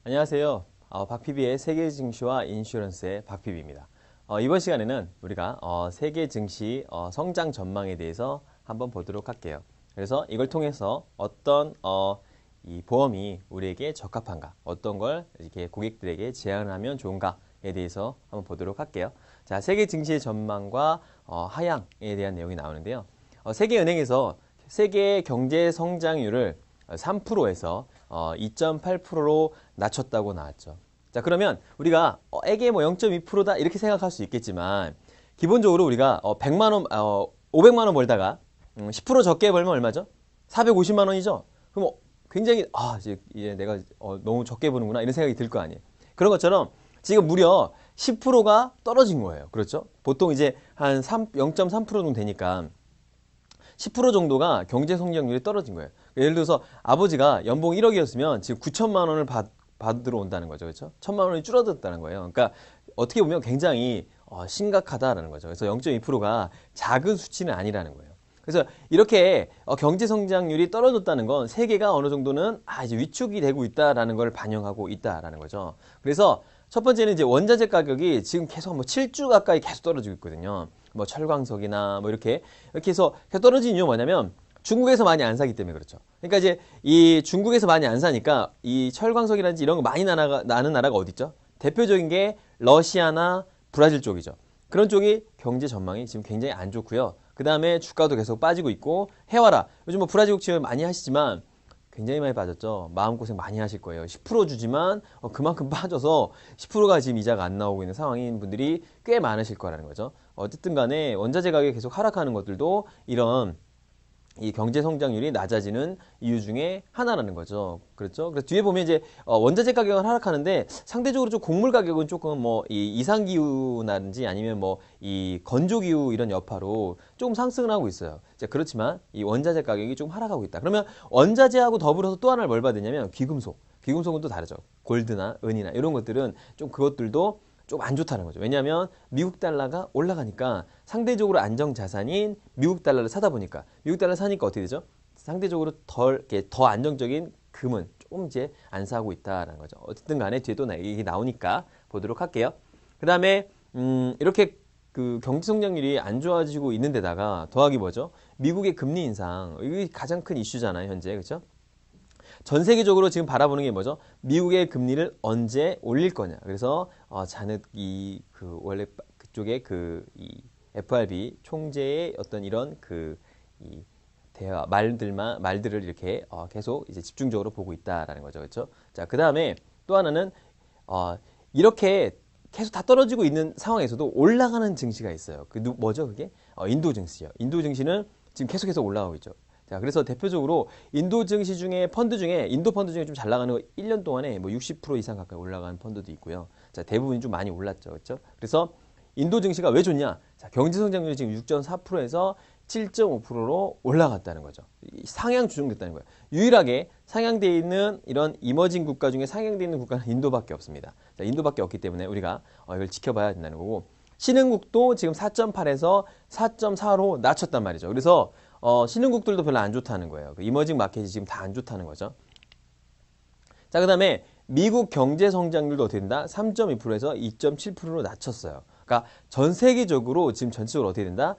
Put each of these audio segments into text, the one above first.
안녕하세요. 박PB의 세계 증시와 인슈런스의 박PB입니다. 이번 시간에는 우리가 세계 증시 성장 전망에 대해서 한번 보도록 할게요. 그래서 이걸 통해서 어떤 이 보험이 우리에게 적합한가, 어떤 걸 이렇게 고객들에게 제안하면 좋은가에 대해서 한번 보도록 할게요. 자, 세계 증시의 전망과 하향에 대한 내용이 나오는데요. 세계은행에서 세계 경제 성장률을 3%에서 2.8%로 낮췄다고 나왔죠. 자, 그러면 우리가 에게 뭐 0.2%다 이렇게 생각할 수 있겠지만 기본적으로 우리가 100만 원, 500만 원 벌다가 10% 적게 벌면 얼마죠? 450만 원이죠. 그럼 굉장히 이제 내가 너무 적게 버는구나 이런 생각이 들 거 아니에요. 그런 것처럼 지금 무려 10%가 떨어진 거예요. 그렇죠? 보통 이제 한 0.3% 정도 되니까 10% 정도가 경제 성장률이 떨어진 거예요. 예를 들어서 아버지가 연봉 1억이었으면 지금 9천만 원을 받으러 온다는 거죠. 그렇죠? 1천만 원이 줄어들었다는 거예요. 그러니까 어떻게 보면 굉장히 심각하다라는 거죠. 그래서 0.2%가 작은 수치는 아니라는 거예요. 그래서 이렇게 경제 성장률이 떨어졌다는 건 세계가 어느 정도는 이제 위축이 되고 있다라는 걸 반영하고 있다라는 거죠. 그래서 첫 번째는 이제 원자재 가격이 지금 계속 7주 가까이 계속 떨어지고 있거든요. 뭐 철광석이나 뭐 이렇게 해서 계속 떨어진 이유가 뭐냐면 중국에서 많이 안 사기 때문에 그렇죠. 그러니까 이제 이 중국에서 많이 안 사니까 이 철광석이라든지 이런 거 많이 나는 나라가 어디 있죠? 대표적인 게 러시아나 브라질 쪽이죠. 그런 쪽이 경제 전망이 지금 굉장히 안 좋고요. 그 다음에 주가도 계속 빠지고 있고 해와라. 요즘 뭐 브라질 국채 많이 하시지만 굉장히 많이 빠졌죠. 마음고생 많이 하실 거예요. 10% 주지만 그만큼 빠져서 10%가 지금 이자가 안 나오고 있는 상황인 분들이 꽤 많으실 거라는 거죠. 어쨌든 간에 원자재 가격이 계속 하락하는 것들도 이런 이 경제 성장률이 낮아지는 이유 중에 하나라는 거죠. 그렇죠? 그래서 뒤에 보면 이제 원자재 가격은 하락하는데 상대적으로 좀 곡물 가격은 조금 뭐 이 이상기후라든지 아니면 뭐 이 건조기후 이런 여파로 조금 상승을 하고 있어요. 자, 그렇지만 이 원자재 가격이 좀 하락하고 있다. 그러면 원자재하고 더불어서 또 하나를 뭘 받느냐면 귀금속. 귀금속은 또 다르죠. 골드나 은이나 이런 것들은 좀 그것들도 좀 안 좋다는 거죠. 왜냐하면 미국 달러가 올라가니까 상대적으로 안정 자산인 미국 달러를 사다 보니까 미국 달러 사니까 어떻게 되죠? 상대적으로 더 안정적인 금은 조금 이제 안 사고 있다라는 거죠. 어쨌든 간에 뒤에 또 이게 나오니까 보도록 할게요. 그 다음에 이렇게 그 경제 성장률이 안 좋아지고 있는 데다가 더하기 뭐죠? 미국의 금리 인상. 이게 가장 큰 이슈잖아요, 현재. 그렇죠? 전 세계적으로 지금 바라보는 게 뭐죠? 미국의 금리를 언제 올릴 거냐. 그래서 자느기 원래 그쪽에 이 FRB 총재의 어떤 이런 이 대화 말들을 이렇게 계속 이제 집중적으로 보고 있다라는 거죠. 그렇죠? 자, 그다음에 또 하나는 이렇게 계속 다 떨어지고 있는 상황에서도 올라가는 증시가 있어요. 뭐죠, 그게? 인도 증시요. 인도 증시는 지금 계속해서 올라가고 있죠. 자, 그래서 대표적으로 인도 증시 중에 인도 펀드 중에 좀 잘 나가는 거 1년 동안에 뭐 60% 이상 가까이 올라가는 펀드도 있고요. 자, 대부분이 좀 많이 올랐죠. 그렇죠? 그래서 인도 증시가 왜 좋냐? 자, 경제 성장률이 지금 6.4%에서 7.5%로 올라갔다는 거죠. 상향 조정됐다는 거예요. 유일하게 상향되어 있는 이런 이머징 국가 중에 상향되어 있는 국가는 인도밖에 없습니다. 자, 인도밖에 없기 때문에 우리가 이걸 지켜봐야 된다는 거고, 신흥국도 지금 4.8에서 4.4로 낮췄단 말이죠. 그래서 신흥국들도 별로 안 좋다는 거예요. 이머징 마켓이 지금 다 안 좋다는 거죠. 자, 그 다음에 미국 경제 성장률도 어떻게 된다? 3.2%에서 2.7%로 낮췄어요. 그러니까 전 세계적으로 지금 전체적으로 어떻게 된다?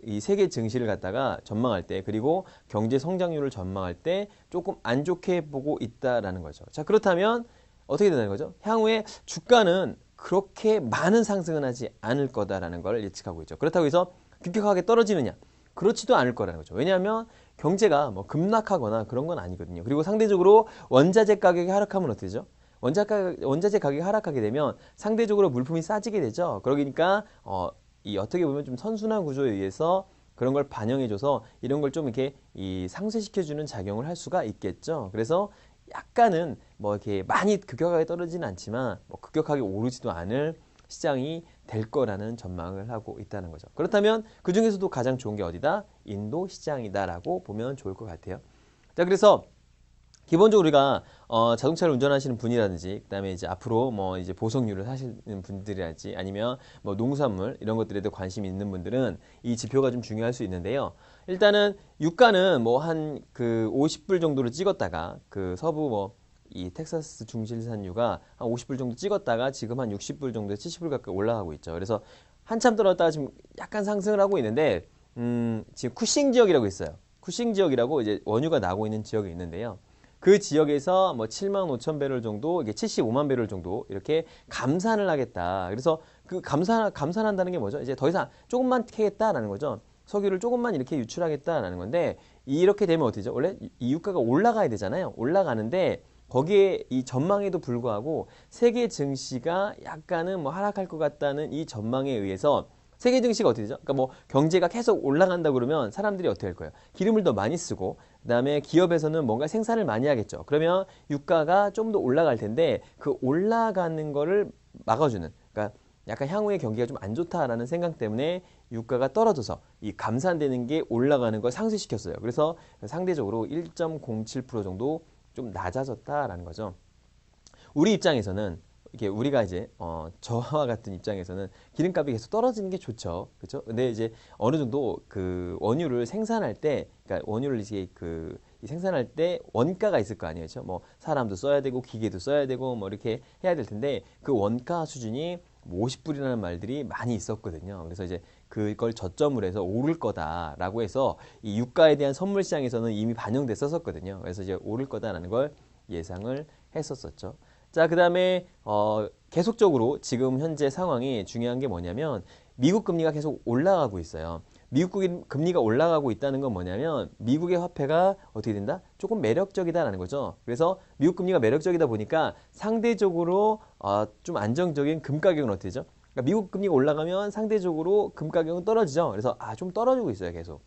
이 세계 증시를 갖다가 전망할 때, 그리고 경제 성장률을 전망할 때 조금 안 좋게 보고 있다라는 거죠. 자, 그렇다면 어떻게 된다는 거죠? 향후에 주가는 그렇게 많은 상승은 하지 않을 거다라는 걸 예측하고 있죠. 그렇다고 해서 급격하게 떨어지느냐? 그렇지도 않을 거라는 거죠. 왜냐하면 경제가 뭐 급락하거나 그런 건 아니거든요. 그리고 상대적으로 원자재 가격이 하락하면 어떻게 되죠? 원자재 가격이 하락하게 되면 상대적으로 물품이 싸지게 되죠. 그러니까 어떻게 보면 좀 선순환 구조에 의해서 그런 걸 반영해줘서 이런 걸 좀 이렇게 상쇄시켜주는 작용을 할 수가 있겠죠. 그래서 약간은 뭐 이렇게 많이 급격하게 떨어지는 않지만 뭐 급격하게 오르지도 않을 시장이 될 거라는 전망을 하고 있다는 거죠. 그렇다면 그 중에서도 가장 좋은 게 어디다? 인도 시장이다라고 보면 좋을 것 같아요. 자, 그래서 기본적으로 우리가 자동차를 운전하시는 분이라든지 그다음에 이제 앞으로 뭐 이제 보석류를 하시는 분들이라든지 아니면 뭐 농산물 이런 것들에도 관심이 있는 분들은 이 지표가 좀 중요할 수 있는데요. 일단은 유가는 뭐 한 그 50불 정도로 찍었다가 그 서부 뭐 이 텍사스 중실산유가 한 50불 정도 찍었다가 지금 한 60불 정도 70불 가까이 올라가고 있죠. 그래서 한참 떨어졌다가 지금 약간 상승을 하고 있는데 지금 쿠싱 지역이라고 있어요. 쿠싱 지역이라고 이제 원유가 나오고 있는 지역이 있는데요. 그 지역에서 뭐 7만 5천 배럴 정도, 이게 75만 배럴 정도 이렇게 감산을 하겠다. 그래서 그 감산한다는 게 뭐죠? 이제 더 이상 조금만 캐겠다라는 거죠. 석유를 조금만 이렇게 유출하겠다라는 건데 이렇게 되면 어떻게 되죠? 원래 이 유가가 올라가야 되잖아요. 올라가는데 거기에 이 전망에도 불구하고 세계 증시가 약간은 뭐 하락할 것 같다는 이 전망에 의해서 세계 증시가 어떻게 되죠? 그러니까 뭐 경제가 계속 올라간다 그러면 사람들이 어떻게 할 거예요? 기름을 더 많이 쓰고 그다음에 기업에서는 뭔가 생산을 많이 하겠죠. 그러면 유가가 좀 더 올라갈 텐데 그 올라가는 거를 막아주는 그러니까 약간 향후에 경기가 좀 안 좋다라는 생각 때문에 유가가 떨어져서 이 감산되는 게 올라가는 걸 상쇄시켰어요. 그래서 상대적으로 1.07% 정도 좀 낮아졌다라는 거죠. 우리 입장에서는 이게 우리가 이제 저와 같은 입장에서는 기름값이 계속 떨어지는 게 좋죠, 그렇죠? 근데 이제 어느 정도 그 원유를 생산할 때, 그러니까 원유를 이제 그 생산할 때 원가가 있을 거 아니에요, 그렇죠? 뭐 사람도 써야 되고 기계도 써야 되고 뭐 이렇게 해야 될 텐데 그 원가 수준이 50불이라는 말들이 많이 있었거든요. 그래서 이제 그걸 저점을 해서 오를 거다라고 해서 이 유가에 대한 선물 시장에서는 이미 반영됐었거든요. 그래서 이제 오를 거다라는 걸 예상을 했었었죠. 자, 그 다음에 계속적으로 지금 현재 상황이 중요한 게 뭐냐면 미국 금리가 계속 올라가고 있어요. 미국 금리가 올라가고 있다는 건 뭐냐면 미국의 화폐가 어떻게 된다? 조금 매력적이다라는 거죠. 그래서 미국 금리가 매력적이다 보니까 상대적으로 좀 안정적인 금 가격은 어떻게 되죠? 그러니까 미국 금리가 올라가면 상대적으로 금 가격은 떨어지죠. 그래서 좀 떨어지고 있어요, 계속.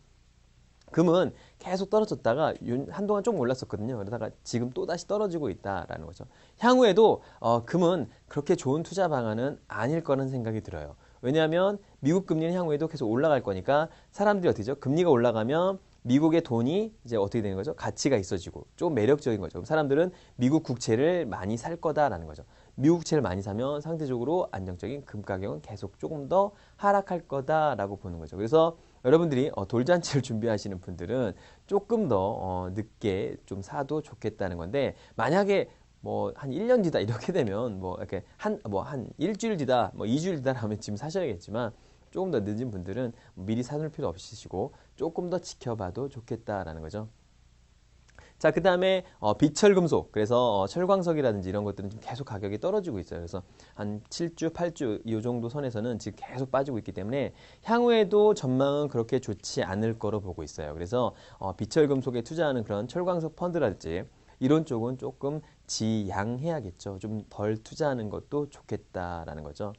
금은 계속 떨어졌다가 한동안 좀 올랐었거든요. 그러다가 지금 또 다시 떨어지고 있다라는 거죠. 향후에도 금은 그렇게 좋은 투자 방안은 아닐 거라는 생각이 들어요. 왜냐하면 미국 금리는 향후에도 계속 올라갈 거니까 사람들이 어떻게 죠? 금리가 올라가면 미국의 돈이 이제 어떻게 되는 거죠? 가치가 있어지고 좀 매력적인 거죠. 그럼 사람들은 미국 국채를 많이 살 거다라는 거죠. 미국 국채를 많이 사면 상대적으로 안정적인 금 가격은 계속 조금 더 하락할 거다라고 보는 거죠. 그래서 여러분들이 돌잔치를 준비하시는 분들은 조금 더 늦게 좀 사도 좋겠다는 건데 만약에 뭐 한 1년 뒤다 이렇게 되면 뭐 이렇게 한 일주일 뒤다 뭐 2주일 뒤다 하면 지금 사셔야겠지만 조금 더 늦은 분들은 미리 사놓을 필요 없으시고 조금 더 지켜봐도 좋겠다라는 거죠. 자, 그 다음에 비철금속, 그래서 철광석이라든지 이런 것들은 지금 계속 가격이 떨어지고 있어요. 그래서 한 7주, 8주 이 정도 선에서는 지금 계속 빠지고 있기 때문에 향후에도 전망은 그렇게 좋지 않을 거로 보고 있어요. 그래서 비철금속에 투자하는 그런 철광석 펀드랄지 이런 쪽은 조금 지양해야겠죠. 좀 덜 투자하는 것도 좋겠다라는 거죠.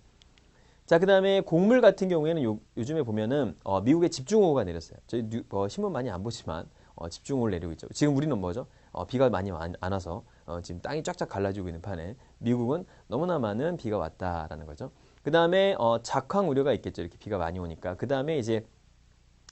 자, 그 다음에 곡물 같은 경우에는 요즘에 보면은 미국의 집중호우가 내렸어요. 저희 신문 많이 안 보지만 집중호우를 내리고 있죠. 지금 우리는 뭐죠? 비가 많이 안 와서 지금 땅이 쫙쫙 갈라지고 있는 판에 미국은 너무나 많은 비가 왔다라는 거죠. 그 다음에 작황 우려가 있겠죠. 이렇게 비가 많이 오니까. 그 다음에 이제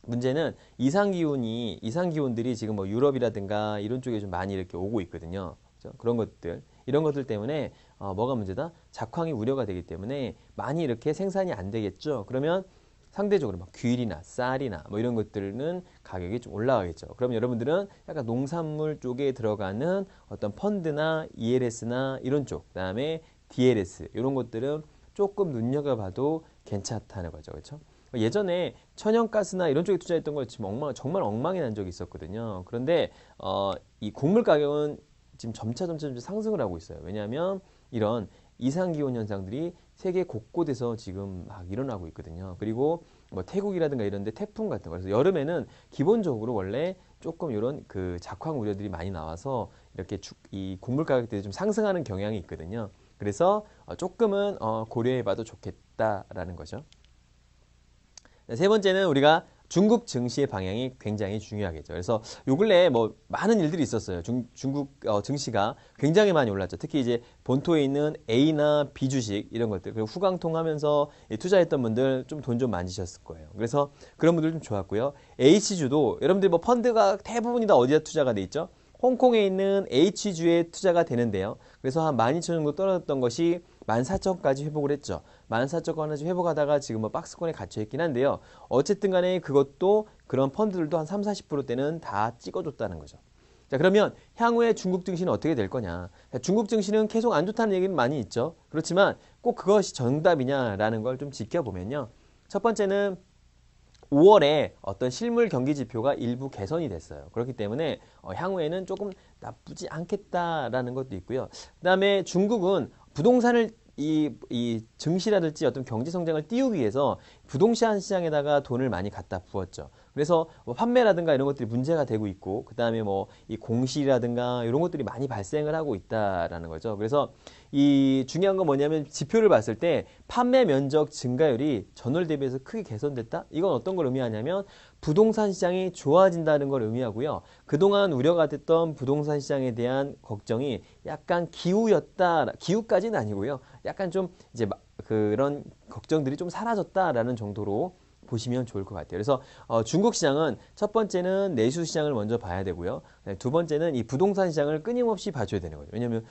문제는 이상기온들이 지금 뭐 유럽이라든가 이런 쪽에 좀 많이 이렇게 오고 있거든요. 그렇죠? 그런 것들. 이런 것들 때문에 뭐가 문제다? 작황이 우려가 되기 때문에 많이 이렇게 생산이 안 되겠죠. 그러면 상대적으로 막 귤이나 쌀이나 뭐 이런 것들은 가격이 좀 올라가겠죠. 그럼 여러분들은 약간 농산물 쪽에 들어가는 어떤 펀드나 ELS나 이런 쪽, 그다음에 DLS 이런 것들은 조금 눈여겨봐도 괜찮다는 거죠. 그렇죠? 예전에 천연가스나 이런 쪽에 투자했던 거 지금 정말 엉망이 난 적이 있었거든요. 그런데 이 곡물 가격은 지금 점차 상승을 하고 있어요. 왜냐하면 이런 이상기온 현상들이 세계 곳곳에서 지금 막 일어나고 있거든요. 그리고 뭐 태국이라든가 이런 데 태풍 같은 거. 그래서 여름에는 기본적으로 원래 조금 이런 그 작황 우려들이 많이 나와서 이렇게 이 곡물 가격들이 좀 상승하는 경향이 있거든요. 그래서 조금은 고려해봐도 좋겠다라는 거죠. 세 번째는 우리가 중국 증시의 방향이 굉장히 중요하겠죠. 그래서 요 근래에 뭐 많은 일들이 있었어요. 중국 증시가 굉장히 많이 올랐죠. 특히 이제 본토에 있는 A나 B 주식 이런 것들 그리고 후광통하면서 투자했던 분들 좀 돈 좀 만지셨을 거예요. 그래서 그런 분들 좀 좋았고요. H주도 여러분들 뭐 펀드가 대부분이 다 어디다 투자가 돼 있죠? 홍콩에 있는 H주에 투자가 되는데요. 그래서 한 12,000 정도 떨어졌던 것이 14,000까지 회복을 했죠. 14,000까지 회복하다가 지금 뭐 박스권에 갇혀 있긴 한데요. 어쨌든 간에 그것도 그런 펀드들도 한 3, 40%대는 다 찍어줬다는 거죠. 자, 그러면 향후에 중국 증시는 어떻게 될 거냐? 중국 증시는 계속 안 좋다는 얘기는 많이 있죠. 그렇지만 꼭 그것이 정답이냐라는 걸 좀 지켜보면요. 첫 번째는 5월에 어떤 실물 경기 지표가 일부 개선이 됐어요. 그렇기 때문에 향후에는 조금 나쁘지 않겠다라는 것도 있고요. 그다음에 중국은 부동산을 이 증시라든지 어떤 경제 성장을 띄우기 위해서 부동산 시장에다가 돈을 많이 갖다 부었죠. 그래서 뭐 판매라든가 이런 것들이 문제가 되고 있고, 그 다음에 뭐 이 공시라든가 이런 것들이 많이 발생을 하고 있다라는 거죠. 그래서 이 중요한 건 뭐냐면 지표를 봤을 때 판매 면적 증가율이 전월 대비해서 크게 개선됐다? 이건 어떤 걸 의미하냐면 부동산 시장이 좋아진다는 걸 의미하고요. 그동안 우려가 됐던 부동산 시장에 대한 걱정이 약간 기우였다, 기우까지는 아니고요. 약간 좀 이제 그런 걱정들이 좀 사라졌다라는 정도로 보시면 좋을 것 같아요. 그래서 중국 시장은 첫 번째는 내수 시장을 먼저 봐야 되고요. 두 번째는 이 부동산 시장을 끊임없이 봐줘야 되는 거죠. 왜냐하면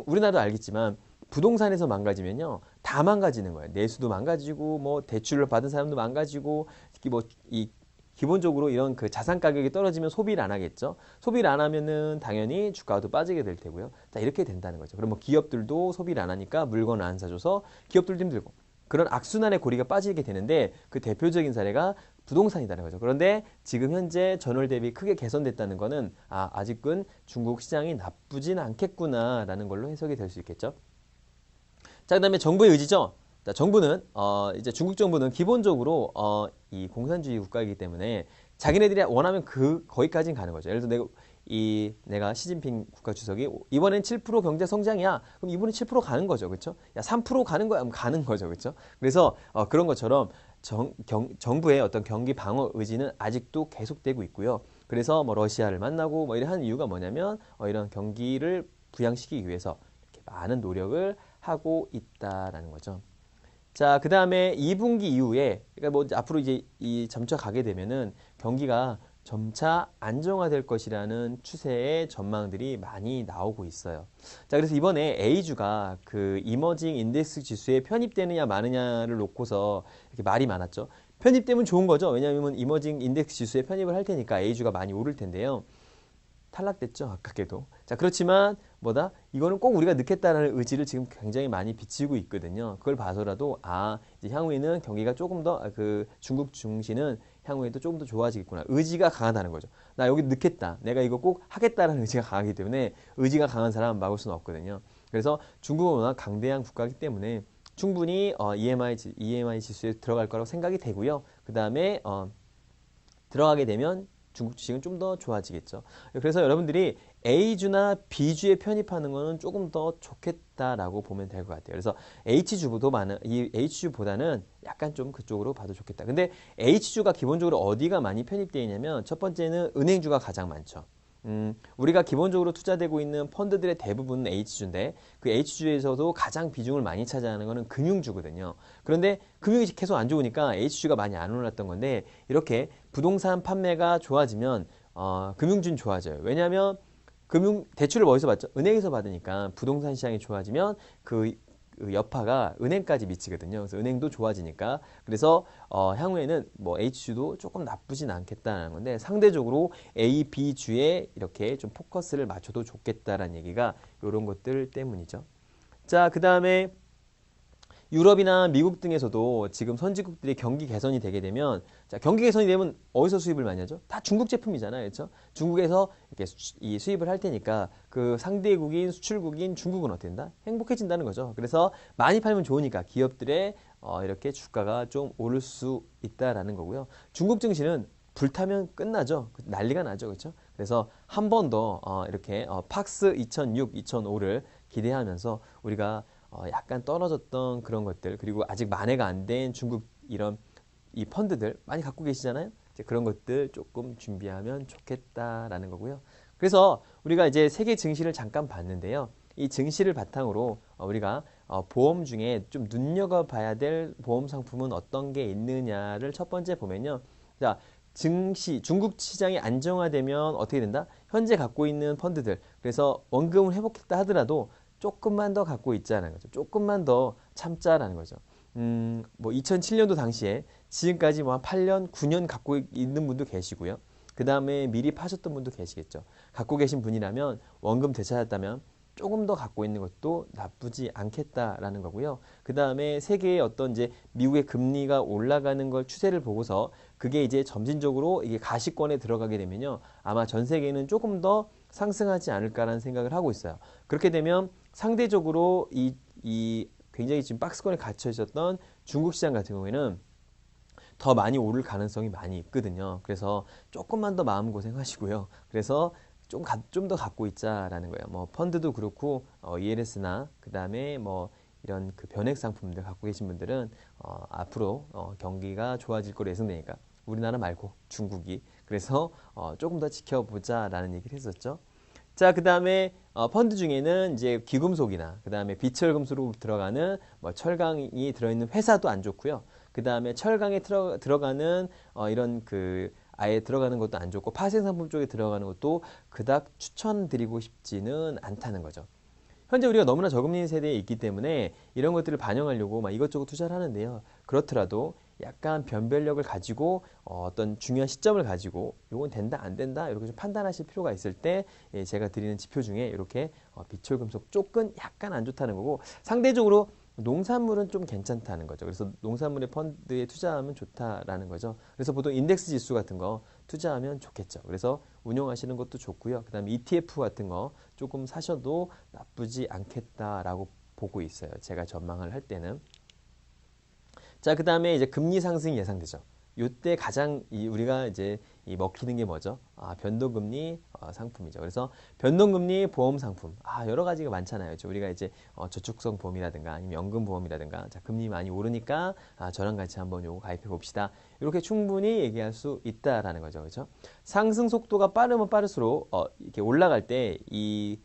우리나라도 알겠지만 부동산에서 망가지면요 다 망가지는 거예요. 내수도 망가지고 뭐 대출을 받은 사람도 망가지고 특히 뭐 이 기본적으로 이런 그 자산 가격이 떨어지면 소비를 안 하겠죠. 소비를 안 하면은 당연히 주가도 빠지게 될 테고요. 자, 이렇게 된다는 거죠. 그럼 뭐 기업들도 소비를 안 하니까 물건을 안 사줘서 기업들도 힘들고 그런 악순환의 고리가 빠지게 되는데 그 대표적인 사례가 부동산이라는 거죠. 그런데 지금 현재 전월 대비 크게 개선됐다는 거는 아직은 중국 시장이 나쁘진 않겠구나라는 걸로 해석이 될 수 있겠죠. 자, 그다음에 정부의 의지죠. 자, 정부는 이제 중국 정부는 기본적으로 이 공산주의 국가이기 때문에 자기네들이 원하면 거기까지는 가는 거죠. 예를 들어 내가 시진핑 국가 주석이 이번엔 7% 경제 성장이야. 그럼 이번엔 7% 가는 거죠. 그렇죠? 야, 3% 가는 거야. 그럼 가는 거죠. 그렇죠? 그래서 그런 것처럼 정부의 어떤 경기 방어 의지는 아직도 계속되고 있고요. 그래서 뭐 러시아를 만나고 뭐 이런 하는 이유가 뭐냐면 이런 경기를 부양시키기 위해서 이렇게 많은 노력을 하고 있다라는 거죠. 자, 그 다음에 2분기 이후에, 그러니까 뭐 앞으로 이제 이 점차 가게 되면은 경기가 점차 안정화될 것이라는 추세의 전망들이 많이 나오고 있어요. 자, 그래서 이번에 A주가 그 이머징 인덱스 지수에 편입되느냐 마느냐를 놓고서 이렇게 말이 많았죠. 편입되면 좋은 거죠. 왜냐하면 이머징 인덱스 지수에 편입을 할 테니까 A주가 많이 오를 텐데요. 탈락됐죠. 아깝게도. 자, 그렇지만 이거는 꼭 우리가 넣겠다는 의지를 지금 굉장히 많이 비치고 있거든요. 그걸 봐서라도 이제 향후에는 경기가 조금 더 그 중국 증시는 향후에도 조금 더 좋아지겠구나. 의지가 강하다는 거죠. 나 여기 넣겠다. 내가 이거 꼭 하겠다는 의지가 강하기 때문에 의지가 강한 사람은 막을 수는 없거든요. 그래서 중국은 워낙 강대한 국가이기 때문에 충분히 EMI 지수에 들어갈 거라고 생각이 되고요. 그 다음에 들어가게 되면 중국 주식은 좀 더 좋아지겠죠. 그래서 여러분들이 A주나 B주에 편입하는 거는 조금 더 좋겠다라고 보면 될 것 같아요. 그래서 이 H주보다는 약간 좀 그쪽으로 봐도 좋겠다. 근데 H주가 기본적으로 어디가 많이 편입되어 있냐면 첫 번째는 은행주가 가장 많죠. 우리가 기본적으로 투자되고 있는 펀드들의 대부분은 H주인데 그 H주에서도 가장 비중을 많이 차지하는 것은 금융주거든요. 그런데 금융이 계속 안 좋으니까 H주가 많이 안 올랐던 건데 이렇게 부동산 판매가 좋아지면 금융주는 좋아져요. 왜냐하면 대출을 어디서 받죠? 은행에서 받으니까 부동산 시장이 좋아지면 그 여파가 은행까지 미치거든요. 그래서 은행도 좋아지니까 그래서 향후에는 뭐 H주도 조금 나쁘진 않겠다는 건데 상대적으로 A, B 주에 이렇게 좀 포커스를 맞춰도 좋겠다라는 얘기가 이런 것들 때문이죠. 자, 그 다음에 유럽이나 미국 등에서도 지금 선진국들이 경기 개선이 되게 되면 자, 경기 개선이 되면 어디서 수입을 많이 하죠? 다 중국 제품이잖아요. 그렇죠? 중국에서 이렇게 이 수입을 할 테니까 그 상대국인 수출국인 중국은 어떻게 된다? 행복해진다는 거죠. 그래서 많이 팔면 좋으니까 기업들의 이렇게 주가가 좀 오를 수 있다라는 거고요. 중국 증시는 불타면 끝나죠. 난리가 나죠. 그렇죠? 그래서 한 번 더 이렇게 팍스 2006, 2005를 기대하면서 우리가 약간 떨어졌던 그런 것들 그리고 아직 만회가 안 된 중국 이런 이 펀드들 많이 갖고 계시잖아요. 이제 그런 것들 조금 준비하면 좋겠다라는 거고요. 그래서 우리가 이제 세계 증시를 잠깐 봤는데요. 이 증시를 바탕으로 우리가 보험 중에 좀 눈여겨봐야 될 보험 상품은 어떤 게 있느냐를 첫 번째 보면요. 자, 중국 시장이 안정화되면 어떻게 된다? 현재 갖고 있는 펀드들, 그래서 원금을 회복했다 하더라도 조금만 더 갖고 있자는 거죠. 조금만 더 참자라는 거죠. 뭐 2007년도 당시에 지금까지 뭐 한 8년, 9년 갖고 있는 분도 계시고요. 그 다음에 미리 파셨던 분도 계시겠죠. 갖고 계신 분이라면 원금 되찾았다면 조금 더 갖고 있는 것도 나쁘지 않겠다라는 거고요. 그 다음에 세계의 어떤 이제 미국의 금리가 올라가는 걸 추세를 보고서 그게 이제 점진적으로 이게 가시권에 들어가게 되면요. 아마 전 세계는 조금 더 상승하지 않을까라는 생각을 하고 있어요. 그렇게 되면 상대적으로 이 굉장히 지금 박스권에 갇혀 있었던 중국 시장 같은 경우에는 더 많이 오를 가능성이 많이 있거든요. 그래서 조금만 더 마음고생하시고요. 그래서 좀 더 갖고 있자라는 거예요. 뭐 펀드도 그렇고 ELS나 그 다음에 뭐 이런 그 변액 상품들 갖고 계신 분들은 앞으로 경기가 좋아질 거로 예상되니까 우리나라 말고 중국이 그래서 조금 더 지켜보자라는 얘기를 했었죠. 자, 그 다음에 펀드 중에는 이제 귀금속이나 그 다음에 비철금속으로 들어가는 뭐 철강이 들어있는 회사도 안 좋고요. 그 다음에 철강에 들어가는 이런 그 아예 들어가는 것도 안 좋고 파생상품 쪽에 들어가는 것도 그닥 추천드리고 싶지는 않다는 거죠. 현재 우리가 너무나 저금리 세대에 있기 때문에 이런 것들을 반영하려고 막 이것저것 투자를 하는데요. 그렇더라도 약간 변별력을 가지고 어떤 중요한 시점을 가지고 이건 된다 안 된다 이렇게 좀 판단하실 필요가 있을 때 제가 드리는 지표 중에 이렇게 비철금속 쪽은 약간 안 좋다는 거고 상대적으로 농산물은 좀 괜찮다는 거죠. 그래서 농산물의 펀드에 투자하면 좋다라는 거죠. 그래서 보통 인덱스 지수 같은 거 투자하면 좋겠죠. 그래서 운용하시는 것도 좋고요. 그 다음에 ETF 같은 거 조금 사셔도 나쁘지 않겠다라고 보고 있어요. 제가 전망을 할 때는. 자, 그 다음에 이제 금리 상승이 예상되죠. 이때 가장 우리가 이제 먹히는 게 뭐죠? 변동금리 상품이죠. 그래서 변동금리 보험 상품. 여러 가지가 많잖아요. 우리가 이제 저축성 보험이라든가 아니면 연금 보험이라든가 자, 금리 많이 오르니까 저랑 같이 한번 요거 가입해 봅시다. 이렇게 충분히 얘기할 수 있다라는 거죠. 그렇죠? 상승 속도가 빠르면 빠를수록 이렇게 올라갈 때 이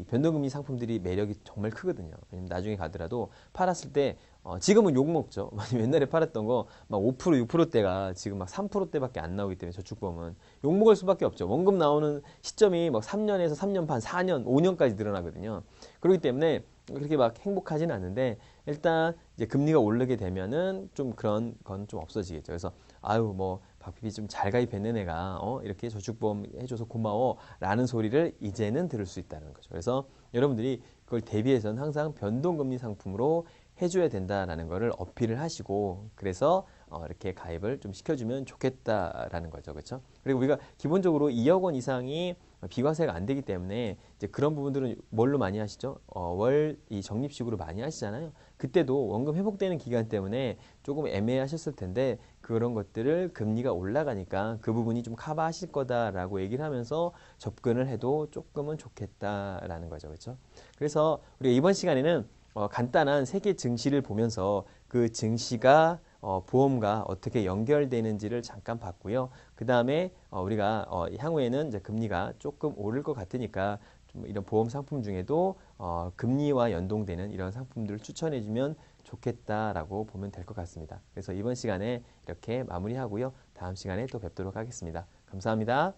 변동금리 상품들이 매력이 정말 크거든요. 왜냐면 나중에 가더라도 팔았을 때 지금은 욕 먹죠. 옛날에 팔았던 거 막 5%, 6%대가 지금 막 3%대밖에 안 나오기 때문에 저축보험은 욕 먹을 수밖에 없죠. 원금 나오는 시점이 막 3년에서 3년 반, 4년, 5년까지 늘어나거든요. 그렇기 때문에 그렇게 막 행복하지는 않은데 일단 이제 금리가 오르게 되면은 좀 그런 건 좀 없어지겠죠. 그래서 아유 뭐 박PB 좀 잘 가입했는 애가 이렇게 저축보험 해줘서 고마워 라는 소리를 이제는 들을 수 있다는 거죠. 그래서 여러분들이 그걸 대비해서는 항상 변동금리 상품으로 해줘야 된다라는 거를 어필을 하시고 그래서 이렇게 가입을 좀 시켜주면 좋겠다라는 거죠. 그렇죠? 그리고 우리가 기본적으로 2억 원 이상이 비과세가 안 되기 때문에 이제 그런 부분들은 뭘로 많이 하시죠? 월 이 적립식으로 많이 하시잖아요. 그때도 원금 회복되는 기간 때문에 조금 애매하셨을 텐데 그런 것들을 금리가 올라가니까 그 부분이 좀 커버하실 거다라고 얘기를 하면서 접근을 해도 조금은 좋겠다라는 거죠. 그렇죠? 그래서 우리가 이번 시간에는 간단한 세계 증시를 보면서 그 증시가 보험과 어떻게 연결되는지를 잠깐 봤고요. 그 다음에 우리가 향후에는 이제 금리가 조금 오를 것 같으니까 좀 이런 보험 상품 중에도 금리와 연동되는 이런 상품들을 추천해주면 좋겠다라고 보면 될 것 같습니다. 그래서 이번 시간에 이렇게 마무리하고요. 다음 시간에 또 뵙도록 하겠습니다. 감사합니다.